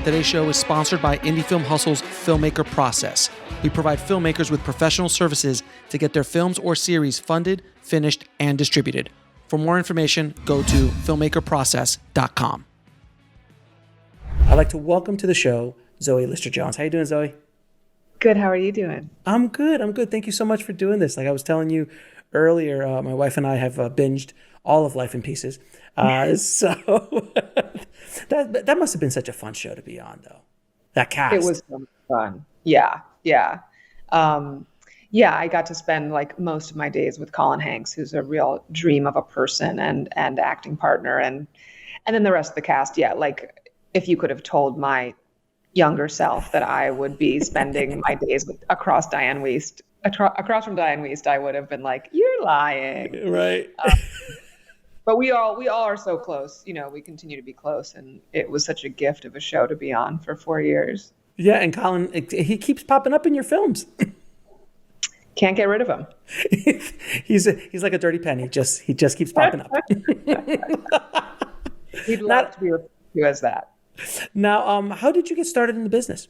Today's show is sponsored by Indie Film Hustle's Filmmaker process. We provide filmmakers with professional services to get their films or series funded, finished, and distributed. For more information, go to filmmakerprocess.com. I'd like to welcome to the show Zoe Lister-Jones. How you doing, Zoe? Good. How are you doing? I'm good. Thank you so much for doing this. Like I was telling you earlier, my wife and I have binged all of Life in Pieces. So that must have been such a fun show to be on, though. That cast. It was so much fun. Yeah. I got to spend like most of my days with Colin Hanks, who's a real dream of a person and acting partner, and then the rest of the cast. Yeah, like if you could have told my younger self that I would be spending my days across from Diane Wiest, I would have been like, "You're lying." Right. But we all are so close. You know, we continue to be close, and it was such a gift of a show to be on for 4 years. Yeah, and Colin, he keeps popping up in your films. Can't get rid of him. He's like a dirty pen. He just keeps popping up. He'd love to be referred to as that. Now, how did you get started in the business?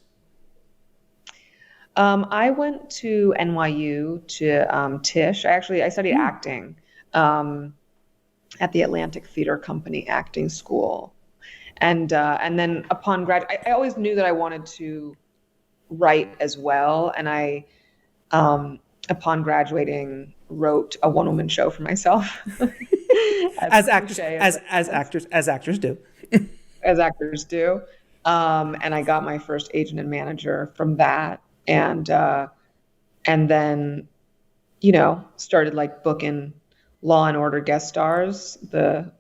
I went to NYU to Tisch. I studied acting at the Atlantic Theater Company acting school, and then upon graduation, I always knew that I wanted to write as well, and I upon graduating wrote a one-woman show for myself. as actors do. As actors do. And I got my first agent and manager from that. And then, you know, started like booking Law and Order guest stars, the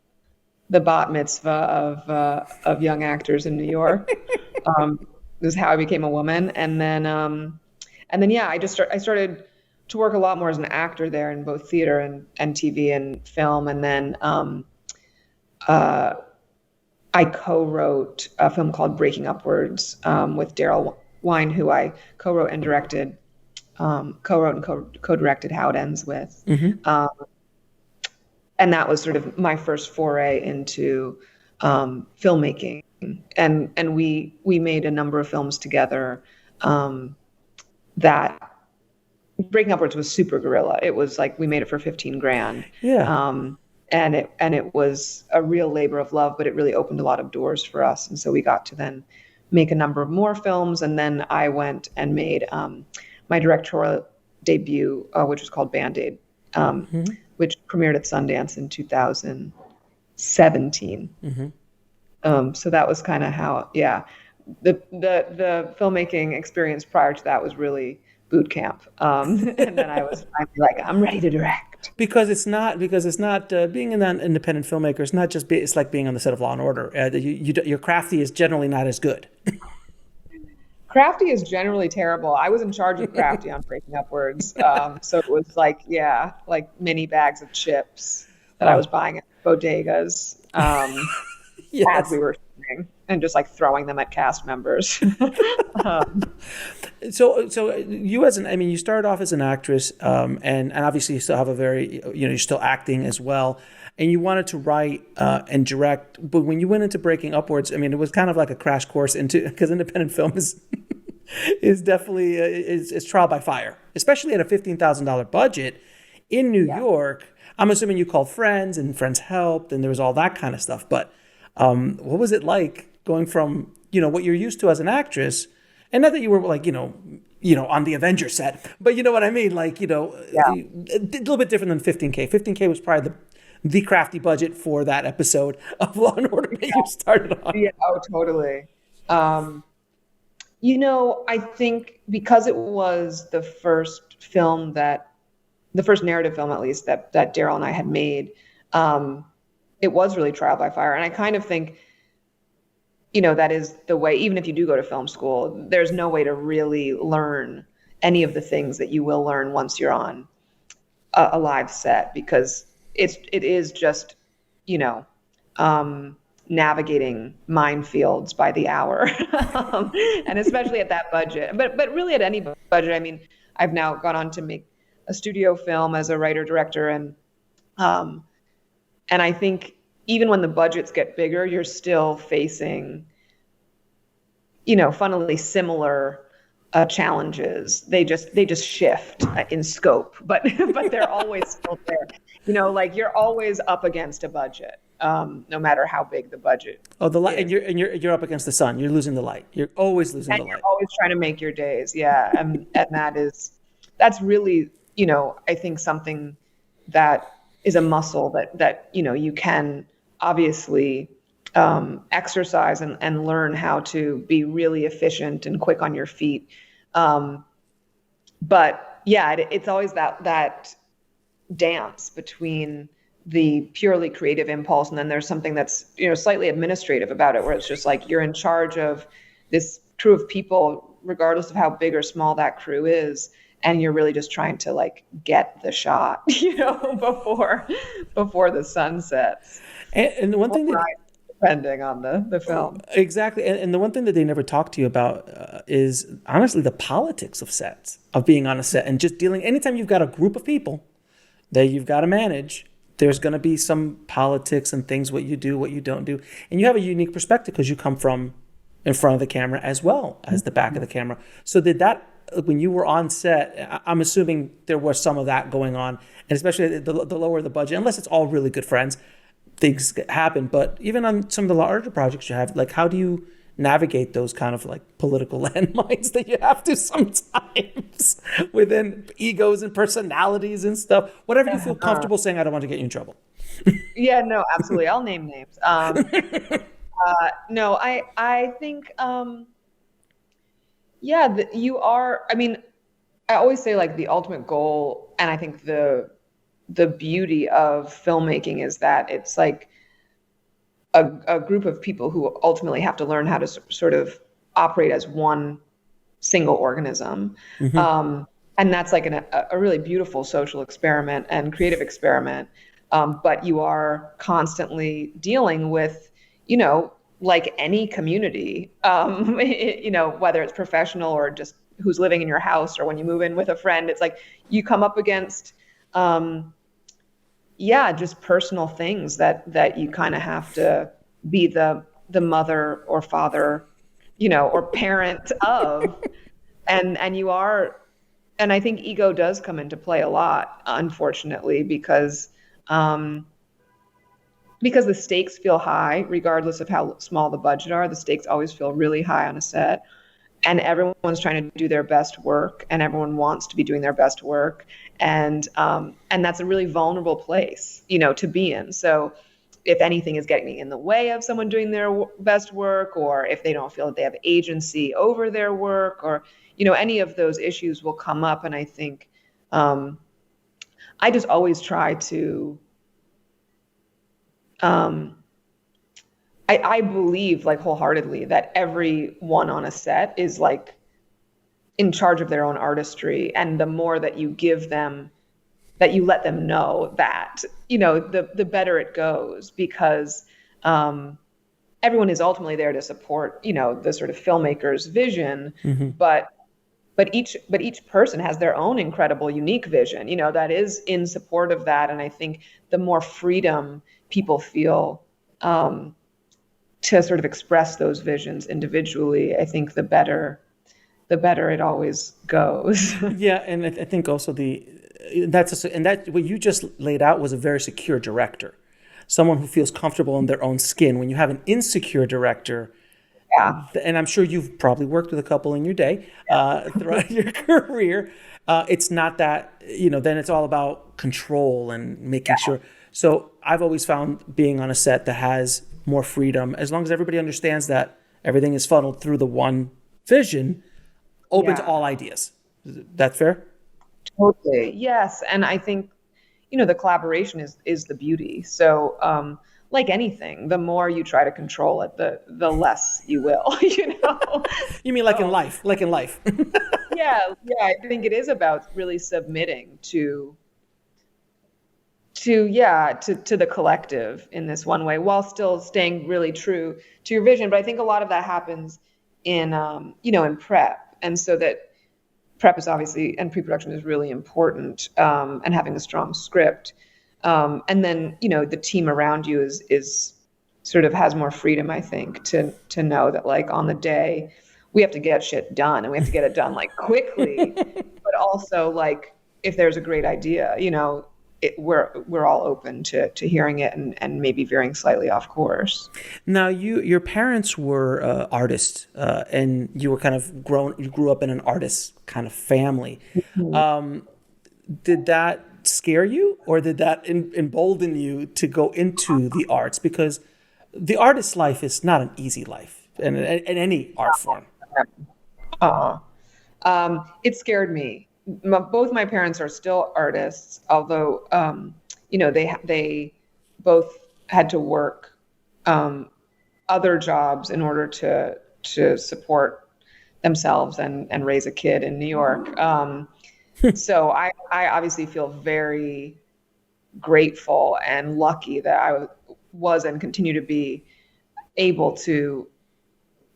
bat mitzvah of young actors in New York. This is how I became a woman. And then, yeah, I started to work a lot more as an actor there in both theater and TV and film. And then, I co-wrote a film called Breaking Upwards with Daryl Wine, who I co-wrote and directed, co-directed How It Ends with. Mm-hmm. And that was sort of my first foray into filmmaking. And we made a number of films together that Breaking Upwards was super guerrilla. It was like we made it for $15,000. Yeah. And it was a real labor of love, but it really opened a lot of doors for us. And so we got to then make a number of more films. And then I went and made my directorial debut, which was called Band-Aid, which premiered at Sundance in 2017. Mm-hmm. So that was kind of how, the filmmaking experience prior to that was really boot camp. And then I was like, I'm ready to direct. Because it's not being an independent filmmaker. It's not just it's like being on the set of Law and Order. Your crafty is generally not as good. Crafty is generally terrible. I was in charge of crafty on Breaking Upwards, so it was like mini bags of chips that I was buying at bodegas yes. as we were shooting, and just like throwing them at cast members. So you you started off as an actress, and obviously you still have you're still acting as well, and you wanted to write and direct. But when you went into Breaking Upwards, it was kind of like a crash course because independent film is definitely is trial by fire, especially at a $15,000 budget in New York. I'm assuming you called friends and friends helped, and there was all that kind of stuff. But what was it like going from what you're used to as an actress? And not that you were like, on the Avengers set, but you know what I mean? Like, a little bit different than 15K. 15K was probably the crafty budget for that episode of Law and Order that you started on. Yeah, totally. I think because it was the first narrative film, at least, that Daryl and I had made, it was really trial by fire. And I kind of think, that is the way, even if you do go to film school, there's no way to really learn any of the things that you will learn once you're on a live set, because it is just, navigating minefields by the hour. And especially at that budget, but really at any budget. I've now gone on to make a studio film as a writer director. And I think even when the budgets get bigger, you're still facing funnily similar challenges. They just shift in scope, but but they're always still there. Like you're always up against a budget, no matter how big the budget. Oh, the light, is. and you're up against the sun. You're losing the light. You're always losing And the you're light. always trying to make your days, yeah. And that's really, I think something that is a muscle that you can obviously exercise and learn how to be really efficient and quick on your feet. But yeah, it's always that dance between the purely creative impulse, and then there's something that's slightly administrative about it, where it's just like you're in charge of this crew of people, regardless of how big or small that crew is, and you're really just trying to like get the shot, before the sun sets. And the one thing that Depending on the film. exactly, and the one thing that they never talk to you about is honestly the politics of sets, of being on a set, and just dealing. Anytime you've got a group of people that you've got to manage, there's going to be some politics and things, what you do, what you don't do. And you have a unique perspective because you come from in front of the camera as well as the back of the camera. So did that, when you were on set, I'm assuming there was some of that going on, and especially the lower the budget, unless it's all really good friends, things happen. But even on some of the larger projects you have, like how do you navigate those kind of like political landmines that you have to sometimes within egos and personalities and stuff, whatever you feel comfortable saying. I don't want to get you in trouble. Yeah, no, absolutely. I'll name names. No, I think, you are, I mean, I always say like the ultimate goal, and I think the beauty of filmmaking is that it's like a group of people who ultimately have to learn how to sort of operate as one single organism. Mm-hmm. And that's like a really beautiful social experiment and creative experiment. But you are constantly dealing with, like any community, whether it's professional or just who's living in your house, or when you move in with a friend, it's like you come up against, just personal things that you kind of have to be the mother or father, or parent of, and you are, and I think ego does come into play a lot, unfortunately, because the stakes feel high, regardless of how small the budget are. The stakes always feel really high on a set, and everyone's trying to do their best work, and everyone wants to be doing their best work. And that's a really vulnerable place, to be in. So if anything is getting in the way of someone doing their best work, or if they don't feel that they have agency over their work, or, any of those issues will come up. And I think I just always try to, I believe like wholeheartedly that everyone on a set is like in charge of their own artistry. And the more that you give them, that you let them know that, the better it goes, because everyone is ultimately there to support, the sort of filmmaker's vision. Mm-hmm. But each person has their own incredible, unique vision, that is in support of that. And I think the more freedom people feel to sort of express those visions individually, I think the better it always goes. Yeah, and I think also that what you just laid out was a very secure director, someone who feels comfortable in their own skin. When you have an insecure director, yeah, and I'm sure you've probably worked with a couple in your day throughout your career, it's not that, then it's all about control and making sure. So I've always found being on a set that has more freedom, as long as everybody understands that everything is funneled through the one vision, open to all ideas. Is that fair? Totally. Yes. And I think, the collaboration is the beauty. So, like anything, the more you try to control it, the less you will, You mean like in life? Like in life. Yeah. I think it is about really submitting to the collective in this one way, while still staying really true to your vision. But I think a lot of that happens in in prep. And so that prep is obviously, and pre-production is really important, and having a strong script. And then, the team around you is sort of has more freedom, I think, to know that like on the day we have to get shit done and we have to get it done like quickly, but also like if there's a great idea, we're all open to hearing it and maybe veering slightly off course. Now, your parents were artists, and you were you grew up in an artist kind of family. Mm-hmm. Did that scare you, or did that embolden you to go into the arts? Because the artist life is not an easy life in any art form. It scared me. Both my parents are still artists, although they both had to work other jobs in order to support themselves and raise a kid in New York. So I obviously feel very grateful and lucky that I was and continue to be able to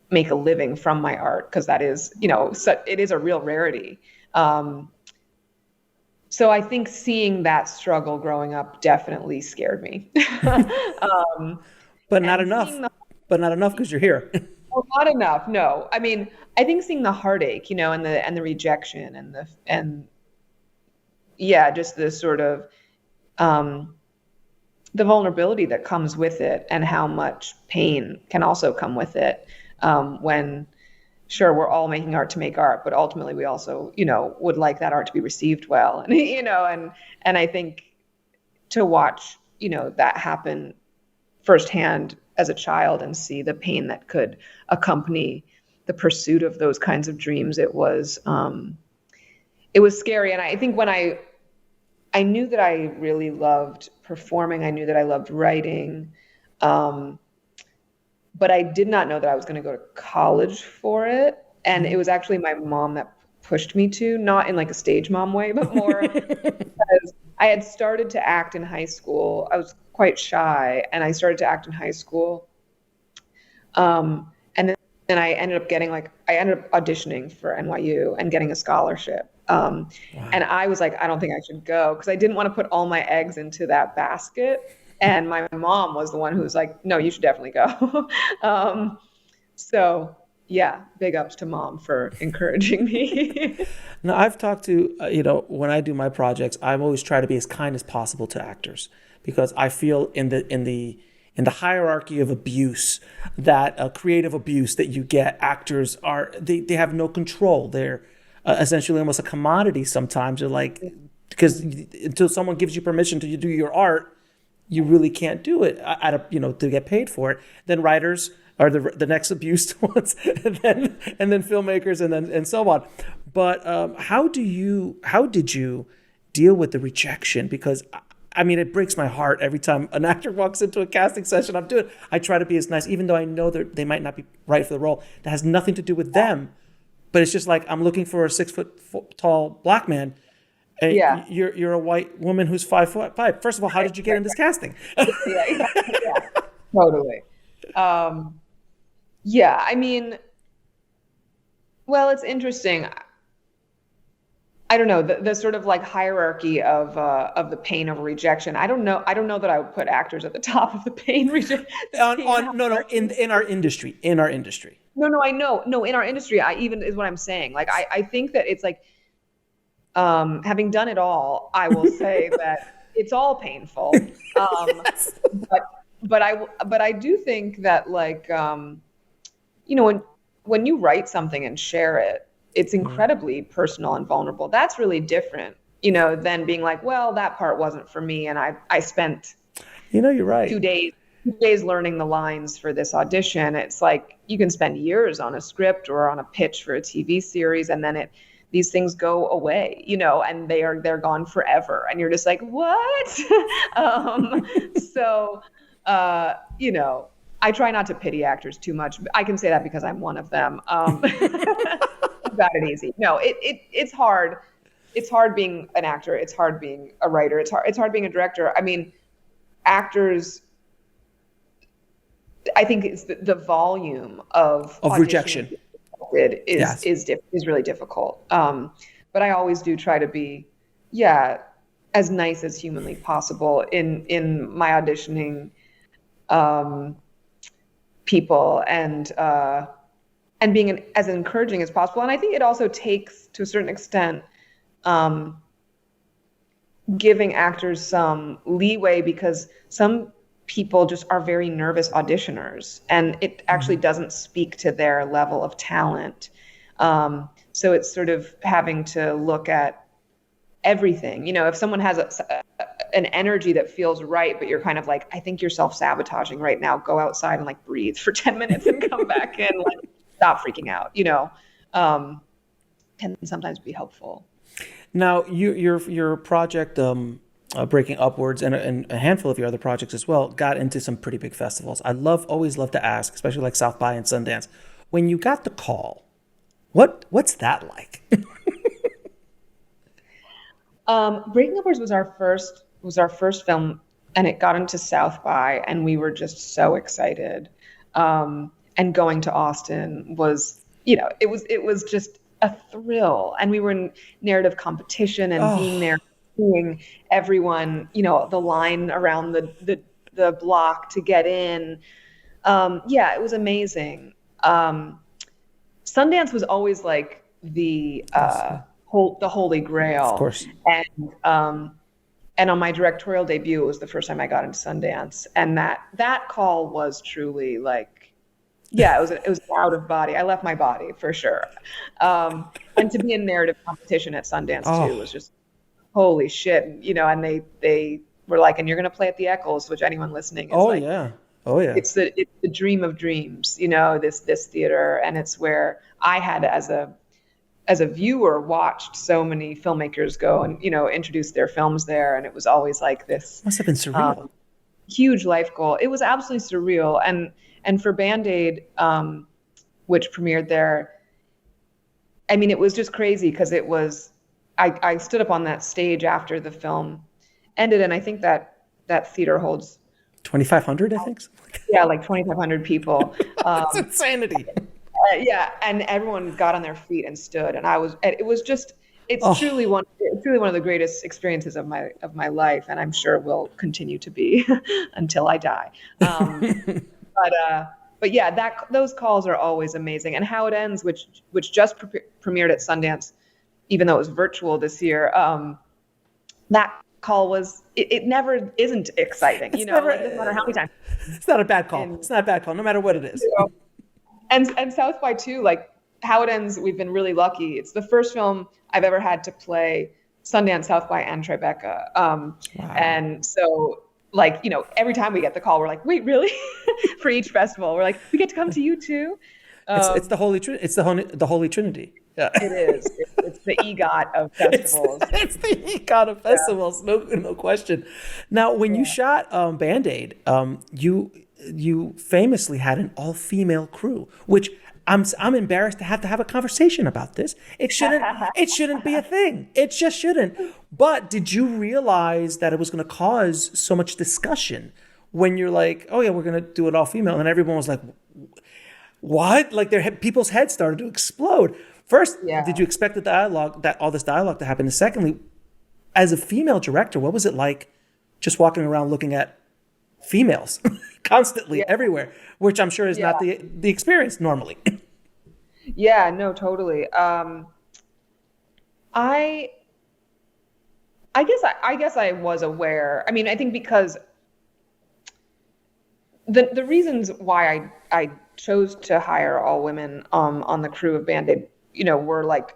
make a living from my art, because that is, it is a real rarity. So I think seeing that struggle growing up definitely scared me. But not enough. But not enough because you're here. Well, not enough. No, I mean, I think seeing the heartache, and the rejection and just the sort of the vulnerability that comes with it, and how much pain can also come with it. When, sure, we're all making art to make art, but ultimately we also, would like that art to be received well. And, and I think to watch, that happen firsthand as a child and see the pain that could accompany the pursuit of those kinds of dreams, it was scary. And I think when I knew that I really loved performing, I knew that I loved writing, but I did not know that I was going to go to college for it. And it was actually my mom that pushed me to, not in like a stage mom way, but more because I had started to act in high school. I was quite shy, and I started to act in high school. And then I ended up auditioning for NYU and getting a scholarship. Wow. And I was like, I don't think I should go, because I didn't want to put all my eggs into that basket. And my mom was the one who was like, no, you should definitely go. So yeah, big ups to mom for encouraging me. Now, I've talked to, when I do my projects, I always try to be as kind as possible to actors, because I feel in the hierarchy of abuse, that creative abuse that you get, actors they have no control. They're essentially almost a commodity sometimes. You're like, because until someone gives you permission to do your art, you really can't do it to get paid for it. Then writers are the next abused ones, and then filmmakers, and so on. But how did you deal with the rejection? Because I mean, it breaks my heart every time an actor walks into a casting session. I try to be as nice, even though I know that they might not be right for the role. That has nothing to do with them, but it's just like, I'm looking for a 6 foot tall black man. And you're a white woman who's 5'5". First of all, how did you get in this casting? Yeah, totally. I mean, well, it's interesting. I don't know, the sort of like hierarchy of the pain of rejection. I don't know that I would put actors at the top of the pain rejection. In our industry. No, I know. No, in our industry, is what I'm saying. Like, I think that it's like, having done it all, I will say that it's all painful. Yes. But I do think that, like, when you write something and share it, it's incredibly personal and vulnerable. That's really different, than being like, well, that part wasn't for me, and I spent, you're right, 2 days learning the lines for this audition. It's like you can spend years on a script or on a pitch for a TV series, and then these things go away, and they're gone forever, and you're just like, what? So I try not to pity actors too much. I can say that because I'm one of them. Got it easy. No, it's hard. It's hard being an actor. It's hard being a writer. It's hard being a director. I mean, actors, I think it's the volume of rejection is really difficult. But I always do try to be, as nice as humanly possible in my auditioning. people and being as encouraging as possible. And I think it also takes, to a certain extent, giving actors some leeway, because some people just are very nervous auditioners, and it actually doesn't speak to their level of talent. So it's sort of having to look at everything. If someone has an energy that feels right, but you're kind of like, I think you're self-sabotaging right now, go outside and like breathe for 10 minutes and come back in, like stop freaking out, can sometimes be helpful. Now, your project, Breaking Upwards, and a handful of your other projects as well, got into some pretty big festivals. Always love to ask, especially like South by and Sundance, when you got the call, what's that like? Breaking Upwards was our first film, and it got into South by, and we were just so excited. And going to Austin was, it was just a thrill. And we were in narrative competition, and being there, seeing everyone, the line around the block to get in. It was amazing. Sundance was always like the holy grail. Of course. And on my directorial debut, it was the first time I got into Sundance, and that call was truly like, it was out of body. I left my body for sure. And to be in narrative competition at Sundance too was just holy shit. And they were like, and you're going to play at the Eccles, which anyone listening is it's the dream of dreams, this theater. And it's where I had, as a viewer, watched so many filmmakers go and, introduce their films there. And it was always like this. Must have been surreal. Huge life goal. It was absolutely surreal. And for Band-Aid, which premiered there, I mean, it was just crazy because it was, I stood up on that stage after the film ended, and I think that theater holds 2,500, I think. Yeah, like 2,500 people. That's insanity. And everyone got on their feet and stood, and it's truly one of the greatest experiences of my life, and I'm sure will continue to be until I die. But those calls are always amazing. And How It Ends, which just premiered at Sundance, even though it was virtual this year, that call was, it never isn't exciting. It doesn't matter how many times. It's not a bad call. It's not a bad call, no matter what it is. And South by too, like How It Ends, we've been really lucky. It's the first film I've ever had to play Sundance, South by, and Tribeca. Wow. And so, like, every time we get the call, we're like, wait, really? For each festival, we're like, we get to come to you too. It's the Holy Trinity. It's the Holy Trinity. Yeah. It is. It's the EGOT of festivals. It's the EGOT of festivals. Yeah. No question. Now, when you shot Band-Aid, you famously had an all-female crew, which I'm embarrassed to have a conversation about this. It shouldn't be a thing. It just shouldn't. But did you realize that it was going to cause so much discussion when you're like, oh yeah, we're going to do it all female, and everyone was like, what? Like people's heads started to explode. First, did you expect all this dialogue to happen? And secondly, as a female director, what was it like just walking around looking at females constantly everywhere, which I'm sure is not the experience normally? Yeah, no, totally. I guess I was aware. I mean, I think because the reasons why I chose to hire all women on the crew of Band-Aid, were like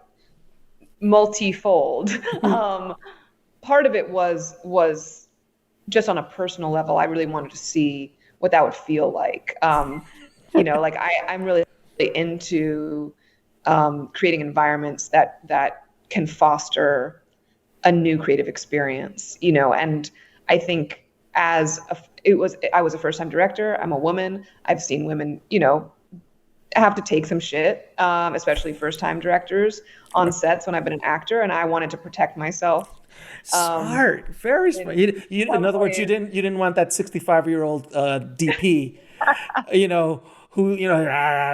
multifold. Part of it was just on a personal level. I really wanted to see what that would feel like. Like I'm really into creating environments that can foster a new creative experience, and I think I was a first-time director. I'm a woman. I've seen women, have to take some shit, especially first-time directors on sets when I've been an actor, and I wanted to protect myself. Smart, very smart. In other words, you didn't want that 65-year-old DP, who,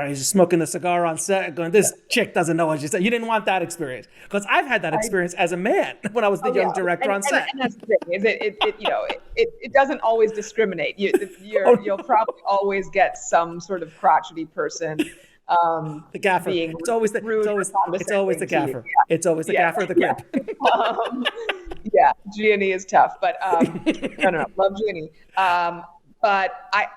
he's smoking the cigar on set, going, "This chick doesn't know what she said." You didn't want that experience, because I've had that experience as a man when I was the young director on set. And that's the thing, is it doesn't always discriminate. You'll probably always get some sort of crotchety person. The gaffer. It's always the gaffer. It's always the gaffer of the grip. Yeah, Gianni is tough, but no, love Gianni. But I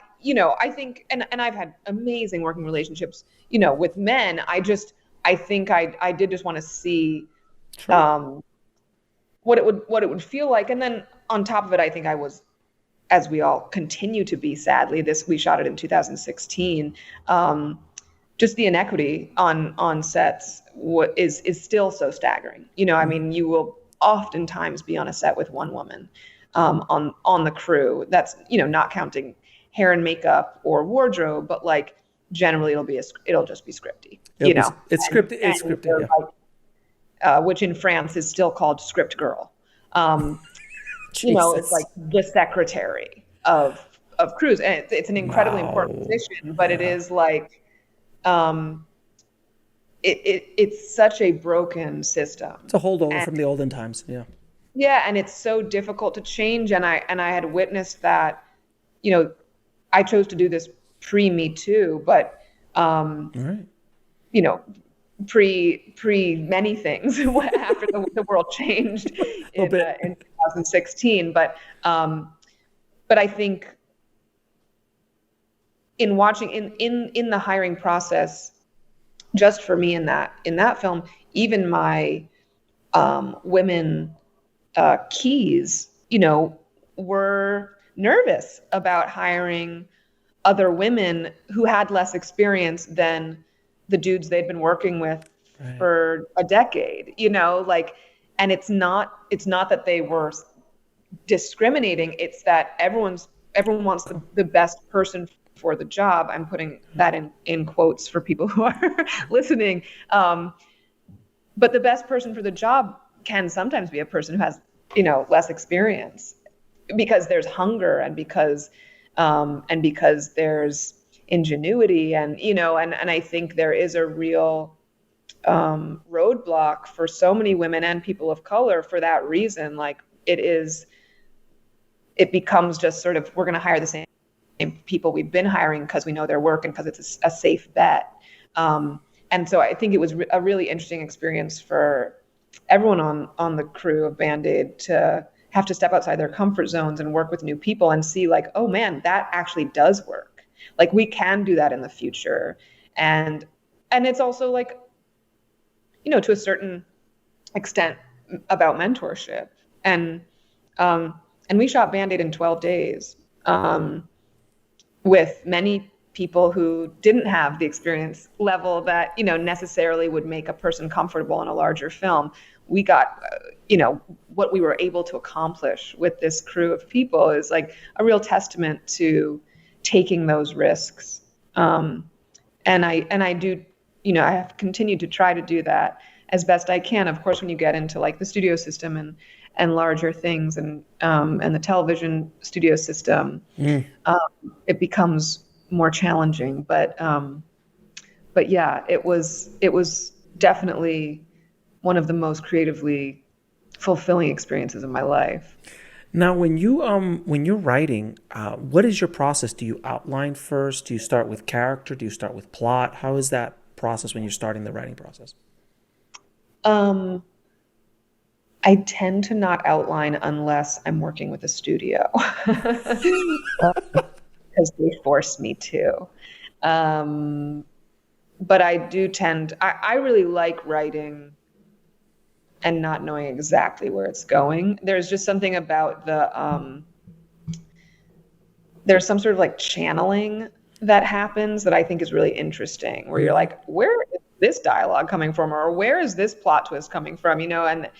think, and I've had amazing working relationships, with men. I think I did just want to see what it would feel like. And then on top of it, I think I was, as we all continue to be, sadly, we shot it in 2016. Just the inequity on sets is still so staggering. I mean, you will oftentimes be on a set with one woman on the crew. That's, not counting hair and makeup or wardrobe, but like generally it'll just be scripty. It's scripted. It's scripted. Yeah. Which in France is still called script girl. It's like the secretary of crews, and it's an incredibly important position, but it is like. It's such a broken system. It's a holdover from the olden times. Yeah. Yeah. And it's so difficult to change. And I had witnessed that, I chose to do this pre-Me Too, but, pre many things after the world changed in 2016. But I think, in watching in the hiring process, just for me in that film, even my women keys, were nervous about hiring other women who had less experience than the dudes they'd been working with for a decade, and it's not that they were discriminating. It's that everyone wants the best person for the job. I'm putting that in quotes for people who are listening. But the best person for the job can sometimes be a person who has, less experience, because there's hunger and because there's ingenuity and I think there is a real roadblock for so many women and people of color for that reason. Like it becomes just sort of, we're going to hire the same people we've been hiring because we know their work and because it's a safe bet. And so I think it was a really interesting experience for everyone on the crew of Band-Aid to have to step outside their comfort zones and work with new people and see like, oh man, that actually does work. Like we can do that in the future. And it's also like, to a certain extent about mentorship. And we shot Band-Aid in 12 days. With many people who didn't have the experience level that, necessarily would make a person comfortable in a larger film. We got, what we were able to accomplish with this crew of people is like a real testament to taking those risks. And I do, I have continued to try to do that as best I can. Of course, when you get into like the studio system and larger things and the television studio system, it becomes more challenging. But yeah, it was definitely one of the most creatively fulfilling experiences of my life. Now, when you're writing, what is your process? Do you outline first? Do you start with character? Do you start with plot? How is that process when you're starting the writing process? I tend to not outline unless I'm working with a studio because they force me to. But I do I really like writing and not knowing exactly where it's going. There's just something about there's some sort of like channeling that happens that I think is really interesting, where you're like, where is this dialogue coming from, or where is this plot twist coming from, and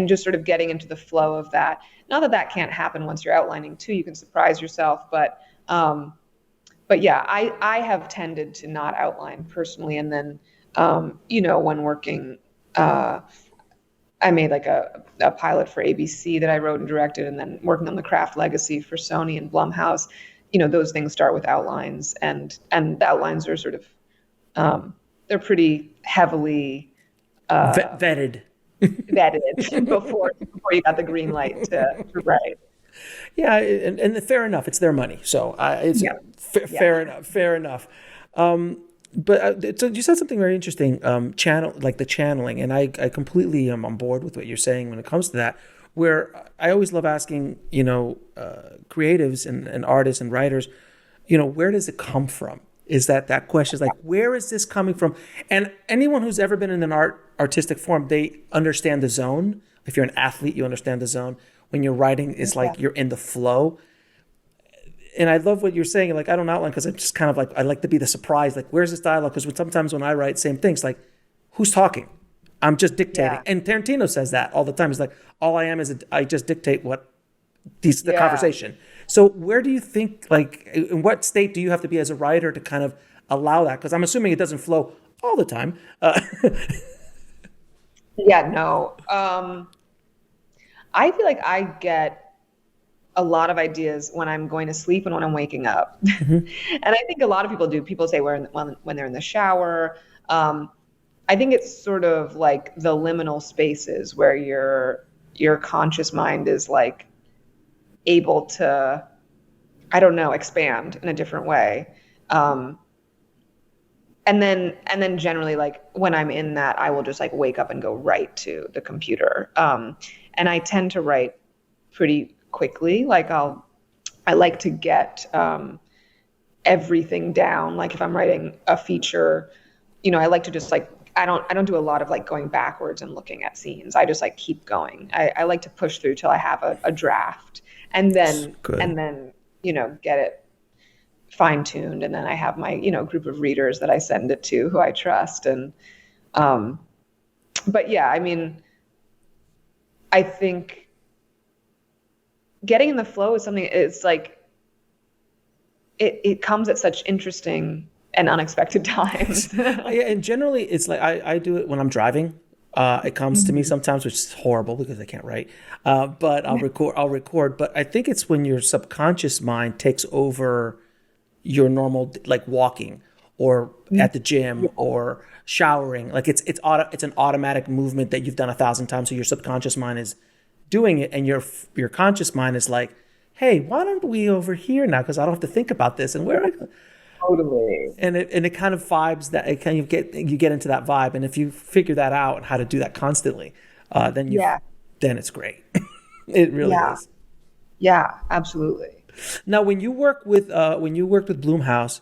just sort of getting into the flow of that. Not that can't happen once you're outlining too, you can surprise yourself, but yeah, I have tended to not outline personally. And then, when working, I made like a pilot for ABC that I wrote and directed, and then working on The Craft Legacy for Sony and Blumhouse, those things start with outlines, and the outlines are sort of, they're pretty heavily Vetted. vetted before you got the green light to write. Yeah, and fair enough. It's their money, so it's Yeah. fair enough. Fair enough. But so you said something very interesting. Like the channeling, and I completely am on board with what you're saying when it comes to that. Where I always love asking, creatives and artists and writers, where does it come from? Is that question is like, where is this coming from? And anyone who's ever been in an artistic form, they understand the zone. If you're an athlete, you understand the zone. When you're writing, it's like you're in the flow. And I love what you're saying. Like, I don't outline because I'm just kind of like, I like to be the surprise. Like, where's this dialogue? Because sometimes when I write, same things. Like, who's talking? I'm just dictating. Yeah. And Tarantino says that all the time. He's like, all I am is I just dictate the conversation. So where do you think, like, in what state do you have to be as a writer to kind of allow that? Because I'm assuming it doesn't flow all the time. Yeah, no. I feel like I get a lot of ideas when I'm going to sleep and when I'm waking up. And I think a lot of people do. People say when they're in the shower. I think it's sort of like the liminal spaces where your conscious mind is like able to, I don't know, expand in a different way. And then generally, like when I'm in that, I will just like wake up and go right to the computer. And I tend to write pretty quickly. Like I like to get everything down. Like if I'm writing a feature, I like to just like, I don't do a lot of like going backwards and looking at scenes. I just like keep going. I like to push through till I have a draft, and then get it fine tuned. And then I have my, group of readers that I send it to who I trust. And, but yeah, I mean, I think getting in the flow is something, it's like, it comes at such interesting and unexpected times. Yeah, and generally it's like, I do it when I'm driving. It comes to me sometimes, which is horrible because I can't write. But I'll record. But I think it's when your subconscious mind takes over your normal, like walking or at the gym or showering. Like it's an automatic movement that you've done 1,000 times. So your subconscious mind is doing it, and your conscious mind is like, hey, why don't we over here now? Because I don't have to think about this. And where? Totally. And it kind of vibes that it kind of you get into that vibe. And if you figure that out and how to do that constantly, then it's great. It really is. Yeah, absolutely. Now, when you worked with Blumhouse,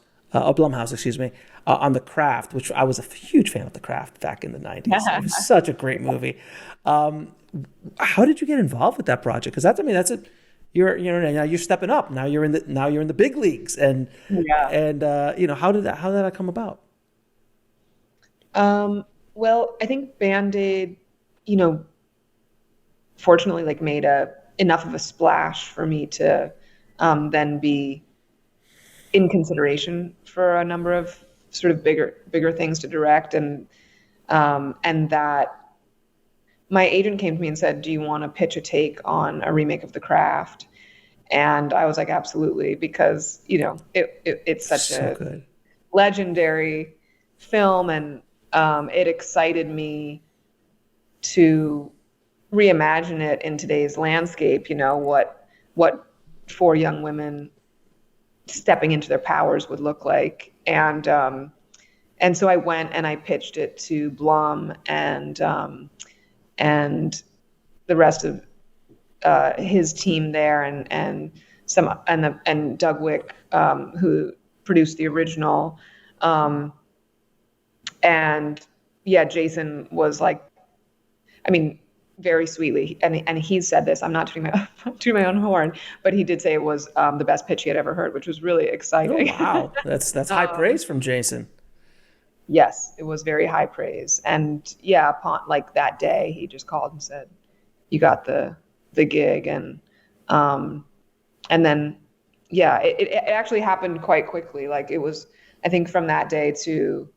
excuse me, on The Craft, which I was a huge fan of The Craft back in the 90s. It was such a great movie. How did you get involved with that project? Because now you're stepping up. Now you're in the big leagues, and how did that come about? Well, I think Band-Aid, fortunately, like made enough of a splash for me to then be in consideration for a number of sort of bigger things to direct, and that my agent came to me and said, do you want to pitch a take on a remake of The Craft? And I was like, absolutely, because it's such a good, legendary film, and it excited me to reimagine it in today's landscape. What 4 young women stepping into their powers would look like. And so I went and I pitched it to Blum and the rest of his team there, and Doug Wick, who produced the original. And yeah, Jason was like, I mean, very sweetly, and he said this, I'm not tooting my own horn, but he did say it was the best pitch he had ever heard, which was really exciting. Oh, wow. That's high praise from Jason. Yes, it was very high praise. And yeah, upon like that day, he just called and said, you got the gig. And then, yeah, it actually happened quite quickly. Like it was, I think from that day to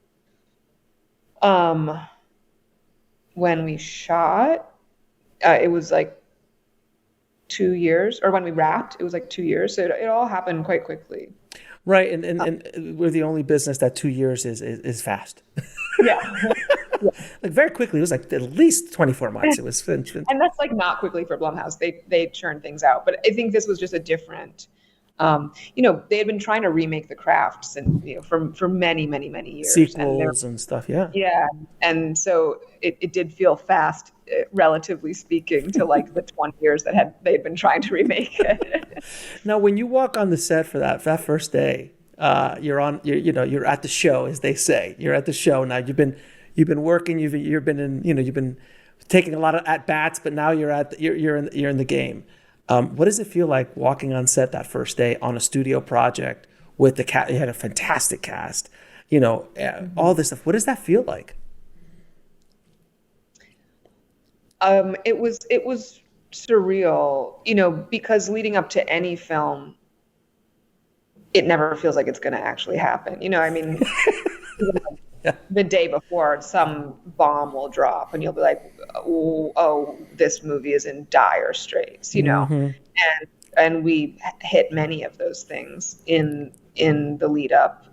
when we shot, it was like 2 years, or when we wrapped, it was like 2 years. So it all happened quite quickly. Right. And we're the only business that 2 years is fast. Yeah. Like very quickly, it was like at least 24 months. It was, And that's like not quickly for Blumhouse. They churn things out, but I think this was just a different. They had been trying to remake The Craft and for many, many, many years. Sequels and stuff. Yeah. Yeah, and so it did feel fast, relatively speaking, to like the 20 years that they'd been trying to remake it. Now, when you walk on the set for that first day, you're at the show, as they say. You're at the show now. You've been working. You've been taking a lot of at bats, but now you're in the game. What does it feel like walking on set that first day on a studio project with the cast? You had a fantastic cast. All this stuff. What does that feel like? It was surreal, because leading up to any film, it never feels like it's going to actually happen. I mean, the day before, some bomb will drop, and you'll be like, "Oh, this movie is in dire straits," Mm-hmm. And we hit many of those things in the lead up.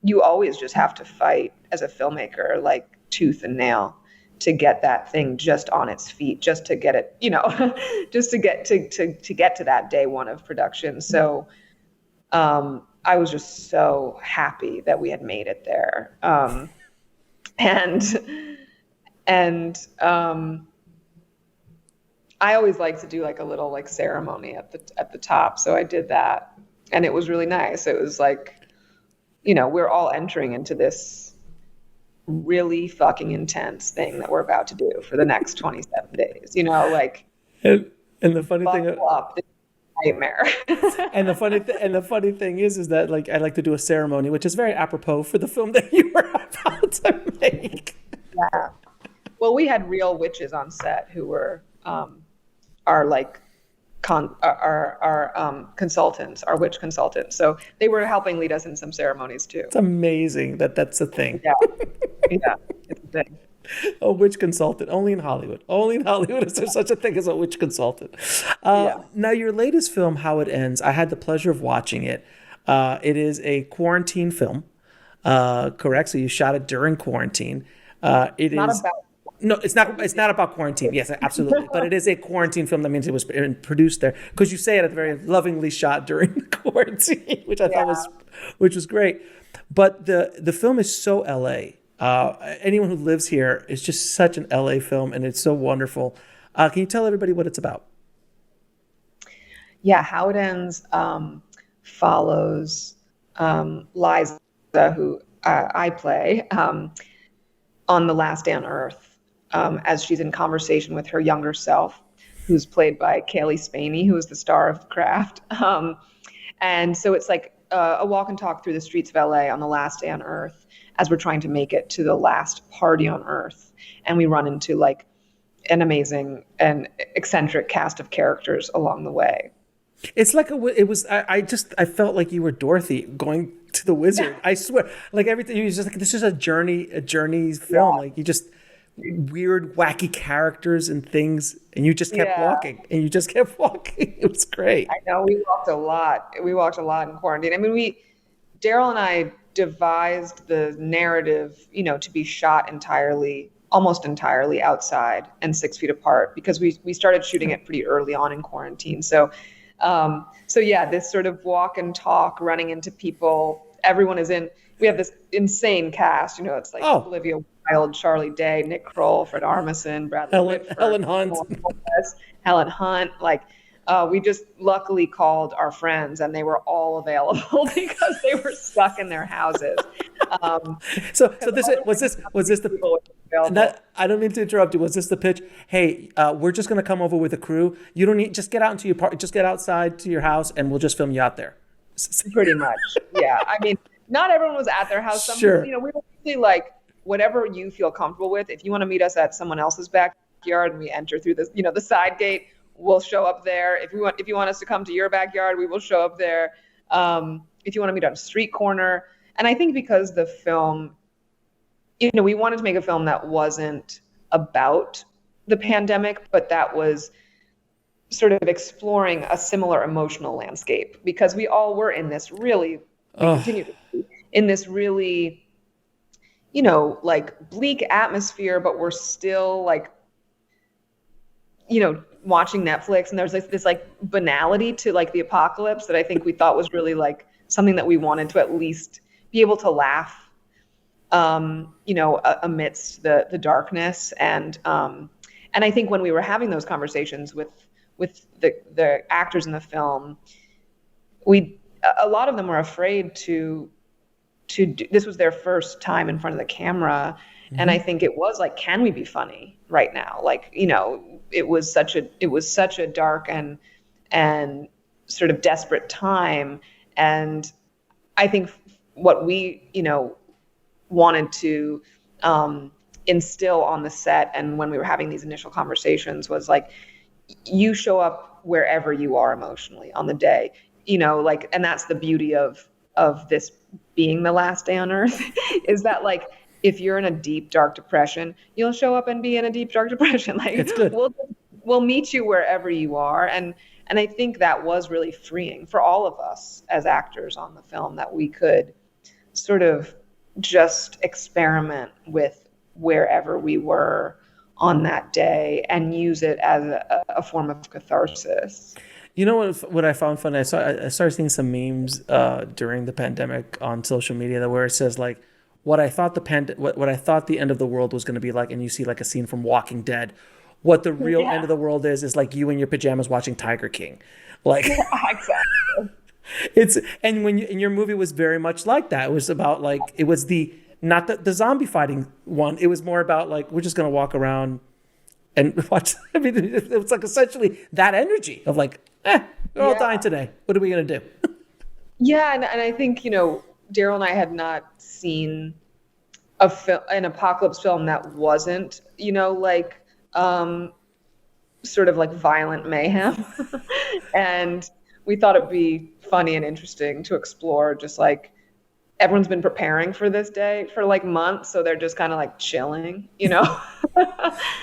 You always just have to fight as a filmmaker, like tooth and nail, to get that thing just on its feet, just to get it, just to get to that day one of production. So I was just so happy that we had made it there. And I always like to do like a little like ceremony at the top. So I did that, and it was really nice. It was like, we're all entering into this really fucking intense thing that we're about to do for the next 27 days, like, and the funny thing up, this nightmare. and the funny thing is that like I like to do a ceremony, which is very apropos for the film that you were about to make. Yeah. Well, we had real witches on set who were our like our consultants, our witch consultants. So they were helping lead us in some ceremonies too. It's amazing that's a thing. Yeah, it's a thing. A witch consultant, only in Hollywood. Only in Hollywood is there such a thing as a witch consultant. Now, your latest film, How It Ends, I had the pleasure of watching it. It is a quarantine film, correct? So you shot it during quarantine. No, it's not about quarantine. Yes, absolutely. But it is a quarantine film. That means it was produced there, because you say it very lovingly shot during the quarantine, which I thought was great. But the film is so LA. Anyone who lives here, is just such an LA film, and it's so wonderful. Can you tell everybody what it's about? Yeah, How It Ends follows Liza, who I play, on the last day on Earth, as she's in conversation with her younger self, who's played by Kaylee Spaney, who is the star of The Craft. And so it's like a walk and talk through the streets of LA on the last day on Earth, as we're trying to make it to the last party on Earth. And we run into like an amazing and eccentric cast of characters along the way. It's like I felt like you were Dorothy going to the wizard. I swear, like everything, you was just like, this is a journey film. Like you just weird, wacky characters and things, and you just kept walking, and you just kept walking. It was great. I know, we walked a lot. We walked a lot in quarantine. I mean, Daryl and I devised the narrative, to be shot almost entirely outside and 6 feet apart, because we started shooting it pretty early on in quarantine. So yeah, this sort of walk and talk, running into people. Everyone is in. We have this insane cast. It's like Olivia Wilde, Charlie Day, Nick Kroll, Fred Armisen, Bradley Whitford, Helen Hunt. Helen Hunt. Like, we just luckily called our friends, and they were all available because they were stuck in their houses. So was this the? I don't mean to interrupt you. Was this the pitch? Hey, we're just going to come over with a crew. You don't need, just get out into your park. Just get outside to your house, and we'll just film you out there. Pretty much, yeah. I mean, not everyone was at their house. Sure. We were really like, whatever you feel comfortable with. If you want to meet us at someone else's backyard and we enter through the side gate, we'll show up there. If you want us to come to your backyard, we will show up there. If you want to meet on a street corner. And I think because the film, we wanted to make a film that wasn't about the pandemic, but that was sort of exploring a similar emotional landscape, because we all were in this really, we continue to be in this really, like bleak atmosphere, but we're still like, watching Netflix, and there's this like banality to like the apocalypse that I think we thought was really like something that we wanted to at least be able to laugh, amidst the darkness. And I think when we were having those conversations with the actors in the film, a lot of them were afraid to do, this was their first time in front of the camera. Mm-hmm. And I think it was like, can we be funny right now? Like, it was such a dark and sort of desperate time. And I think what we, wanted to instill on the set, and when we were having these initial conversations, was like, you show up wherever you are emotionally on the day, like, and that's the beauty of this being the last day on earth, is that like, if you're in a deep, dark depression, you'll show up and be in a deep, dark depression. Like, it's good. We'll meet you wherever you are. And I think that was really freeing for all of us as actors on the film, that we could sort of just experiment with wherever we were on that day and use it as a form of catharsis. You know what I found funny? I started seeing some memes during the pandemic on social media where it says like, what I thought the end of the world was going to be like, and you see like a scene from Walking Dead. What the real end of the world is like you in your pajamas watching Tiger King, like. Exactly. And your movie was very much like that. It was about like, it was not the zombie fighting one. It was more about like, we're just going to walk around and watch. I mean, it was like essentially that energy of like, we're all dying today. What are we going to do? Yeah. And I think, Daryl and I had not seen an apocalypse film that wasn't, like, sort of like violent mayhem. And we thought it'd be funny and interesting to explore, just like, everyone's been preparing for this day for like months, so they're just kind of like chilling, Yeah,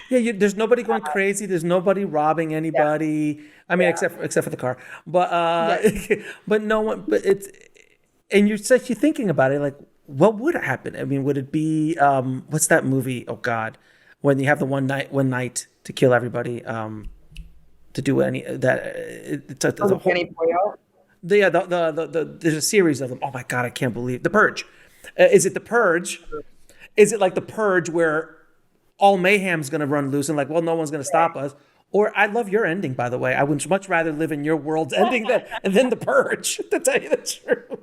there's nobody going crazy. There's nobody robbing anybody. Yeah. I mean, except for the car. But but no one. But it's, and you're thinking about it like, what would happen? I mean, would it be what's that movie? Oh God, when you have the one night to kill everybody. To do any that it's the whole, there's a series of them. Oh my God, I can't believe the Purge. Is it the Purge? Is it like the Purge where all mayhem's going to run loose and like, well, no one's going to stop us? Or I love your ending, by the way. I would much rather live in your world's ending than the Purge, to tell you the truth.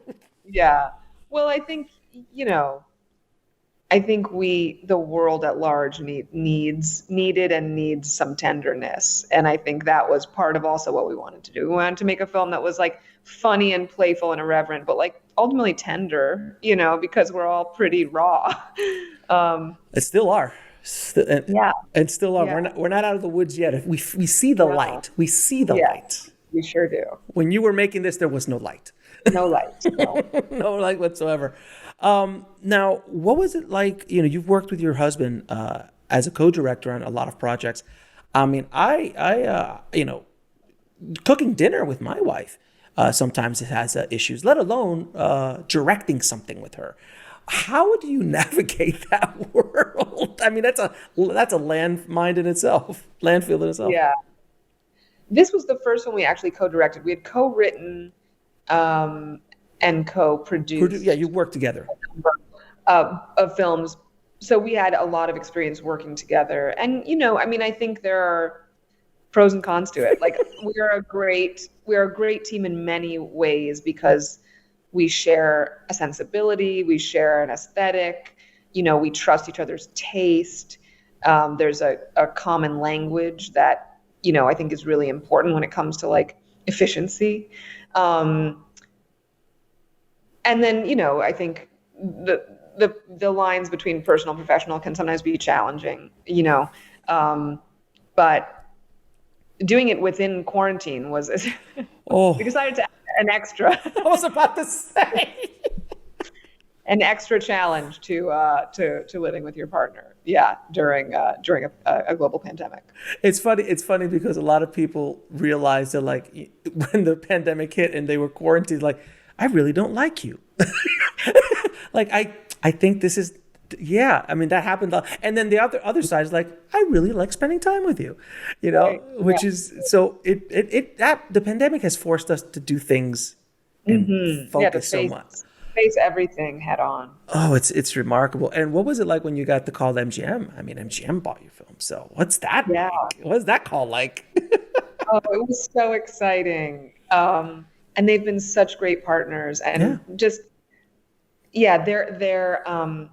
Yeah. Well, I think the world at large needed some tenderness. And I think that was part of also what we wanted to do. We wanted to make a film that was like funny and playful and irreverent, but like ultimately tender, because we're all pretty raw. It still are. And still are. Yeah. We're not out of the woods yet. We see the light. We see the light. We sure do. When you were making this, there was no light. No light. No, no light whatsoever. Now, what was it like? You've worked with your husband as a co-director on a lot of projects. I mean, I cooking dinner with my wife sometimes it has issues, let alone directing something with her. How do you navigate that world? I mean, that's a landfill in itself. Yeah. This was the first one we actually co-directed. We had co-written and co-produced. Yeah, you worked together. Of films. So we had a lot of experience working together. And, I think there are pros and cons to it. Like we're a great team in many ways because we share a sensibility, we share an aesthetic, we trust each other's taste. There's a common language that, I think is really important when it comes to like efficiency. And then, I think the lines between personal and professional can sometimes be challenging, but doing it within quarantine was, we decided to add an extra. I was about to say. an extra challenge to living with your partner. Yeah, during a global pandemic. It's funny. It's funny because a lot of people realize that, like, when the pandemic hit and they were quarantined, like, I really don't like you. Like, I think this is, yeah. I mean, that happened. And then the other side is like, I really like spending time with you, Right. which Yeah. is so that the pandemic has forced us to do things and Yeah, to focus so much. face everything head on. Oh, it's remarkable. And what was it like when you got the call to MGM? I mean, MGM bought your film. So what's that Yeah. like? What's that call like? Oh, it was so exciting. And they've been such great partners, and Yeah. just yeah, their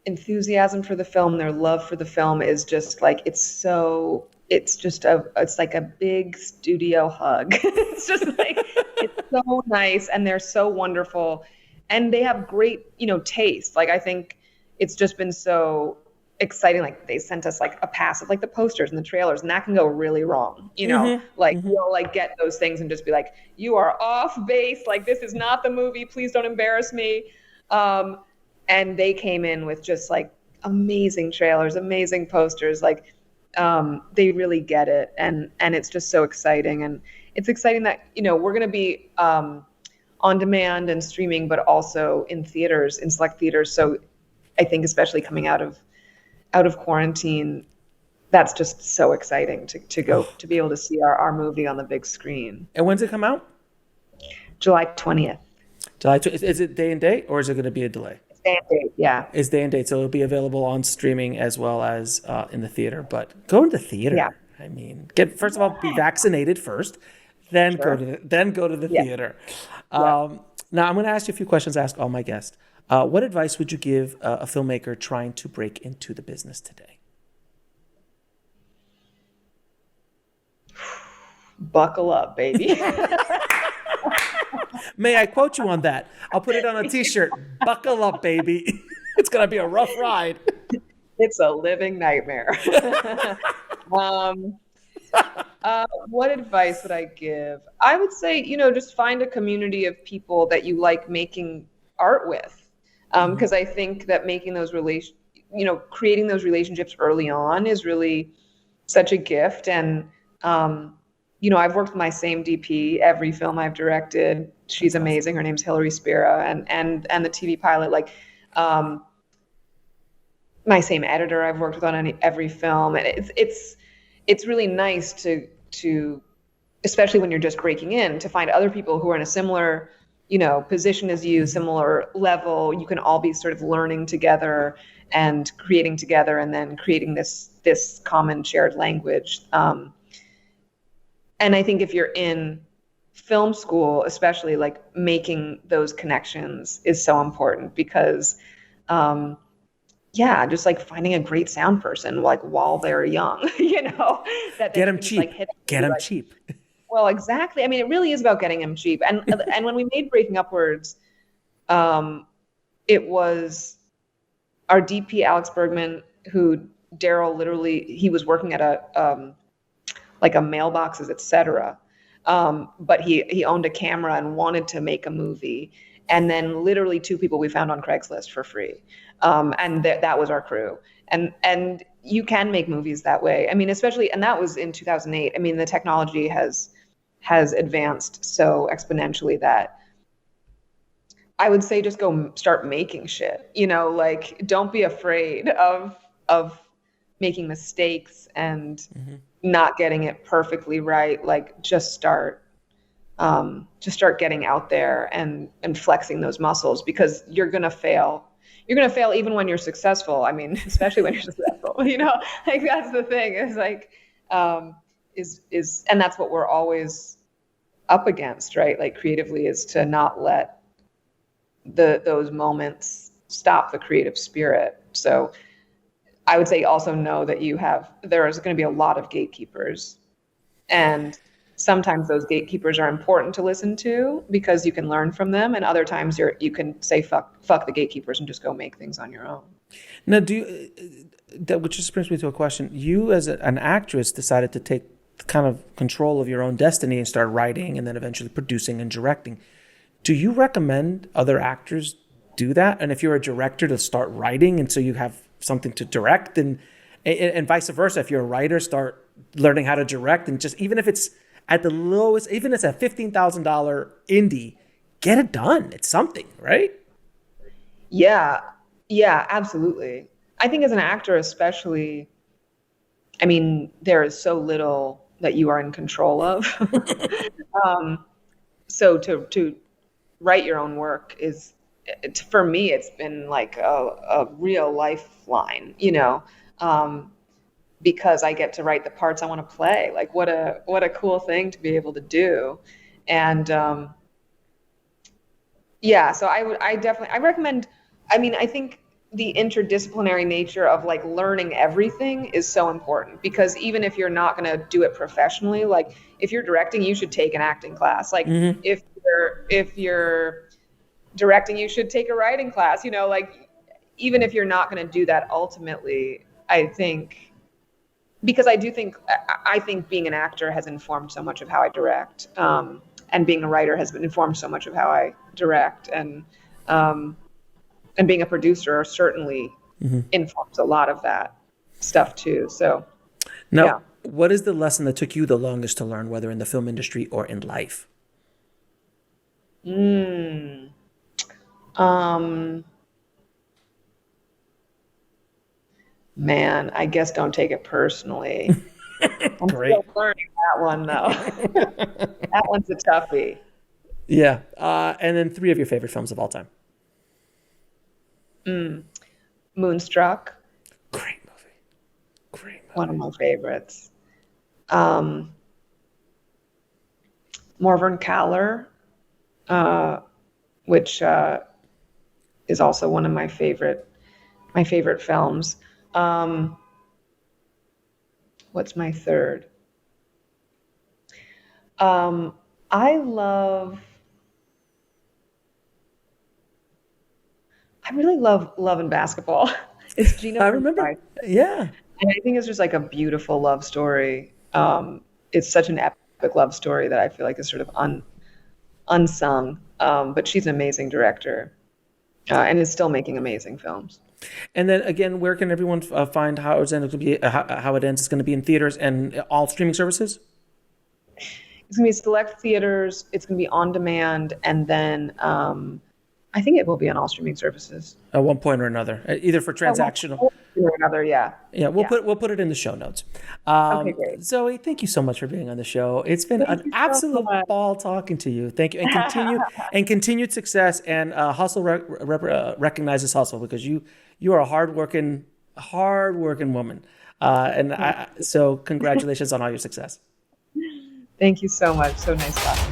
enthusiasm for the film, their love for the film is just like it's like a big studio hug. It's just like it's so nice, and they're so wonderful, and they have great, taste. Like I think it's just been so exciting. Like they sent us like a pass of like the posters and the trailers, and that can go really wrong. Like you'll like get those things and just be like, you are off base. Like this is not the movie. Please don't embarrass me. And they came in with just like amazing trailers, amazing posters. Like they really get it, and it's just so exciting. And it's exciting that we're going to be on demand and streaming, but also in theaters, in select theaters. So I think especially coming out of quarantine, that's just so exciting to be able to see our movie on the big screen. And when's it come out? July 20th. Is it day and date, or is it going to be a delay? It's day and date, yeah. It's day and date, so it'll be available on streaming as well as in the theater. But go into the theater. Yeah. I mean, first of all, be vaccinated first, then Sure. go to the Yeah. theater. Yeah. Now I'm going to ask you a few questions. I ask all my guests. What advice would you give a filmmaker trying to break into the business today? Buckle up, baby. May I quote you on that? I'll put it on a T-shirt. Buckle up, baby. It's going to be a rough ride. It's a living nightmare. What advice would I give? I would say, just find a community of people that you like making art with. Because I think that making those creating those relationships early on is really such a gift. And, I've worked with my same DP every film I've directed. She's amazing. Her name's Hilary Spira, and the TV pilot, like, my same editor I've worked with on every film. And it's really nice to, especially when you're just breaking in, to find other people who are in a similar, position as you, similar level. You can all be sort of learning together and creating together, and then creating this common shared language. And I think if you're in film school, especially, like, making those connections is so important, because just like finding a great sound person, like, while they're young, that Get them cheap. Get them cheap. Well, exactly. I mean, it really is about getting them cheap. And when we made Breaking Upwards, it was our DP, Alex Bergman, who Daryl he was working at a mailboxes, etc. But he owned a camera and wanted to make a movie. And then literally 2 people we found on Craigslist for free. And that was our crew. And you can make movies that way. I mean, especially, and that was in 2008. I mean, the technology has advanced so exponentially that I would say just go start making shit. Like, don't be afraid of making mistakes and not getting it perfectly right. Like, just start getting out there and flexing those muscles, because you're gonna fail. You're gonna fail even when you're successful. I mean, especially when you're successful. Like, that's the thing. Is like, and that's what we're always up against, right? Like, creatively, is to not let those moments stop the creative spirit. So I would say also know that there is going to be a lot of gatekeepers, and sometimes those gatekeepers are important to listen to because you can learn from them, and other times you can say fuck the gatekeepers and just go make things on your own. Now, which just brings me to a question. You, as an actress, decided to take kind of control of your own destiny and start writing and then eventually producing and directing. Do you recommend other actors do that. And if you're a director, to start writing, and so you have something to direct, and vice versa. If you're a writer, start learning how to direct, and just even if it's at the lowest, even if it's a $15,000 indie, get it done. It's something, right? Yeah, absolutely. I think as an actor, especially, I mean, there is so little that you are in control of. So to write your own work is, for me, it's been like a real lifeline, because I get to write the parts I want to play. Like what a cool thing to be able to do. And so I recommend, I mean, I think the interdisciplinary nature of like learning everything is so important, because even if you're not going to do it professionally, like if you're directing, you should take an acting class. Like if you're directing, you should take a writing class, like even if you're not going to do that ultimately, I think, because I think being an actor has informed so much of how I direct, and being a writer has been informed so much of how I direct, and being a producer certainly informs a lot of that stuff too. So, now, what is the lesson that took you the longest to learn, whether in the film industry or in life? Man, I guess don't take it personally. I'm still learning that one though. That one's a toughie. Yeah. And then 3 of your favorite films of all time. Moonstruck. Great movie. One of my favorites. Morven Caller, which is also one of my favorite films. What's my third? I really love Love and Basketball. It's Gina. I remember. Yeah. And I think it's just like a beautiful love story. It's such an epic love story that I feel like is sort of unsung. But she's an amazing director, and is still making amazing films. And then again, where can everyone find How It Ends? How It Ends is going to be in theaters and all streaming services? It's going to be select theaters. It's going to be on demand, and then I think it will be on all streaming services At one point or another, either for transactional or another. Yeah. We'll put it in the show notes. Okay, great. Zoe, thank you so much for being on the show. It's been an absolute ball talking to you. Thank you, and continued success. And hustle recognizes hustle, because you are a hardworking woman. So congratulations on all your success. Thank you so much. So nice talking.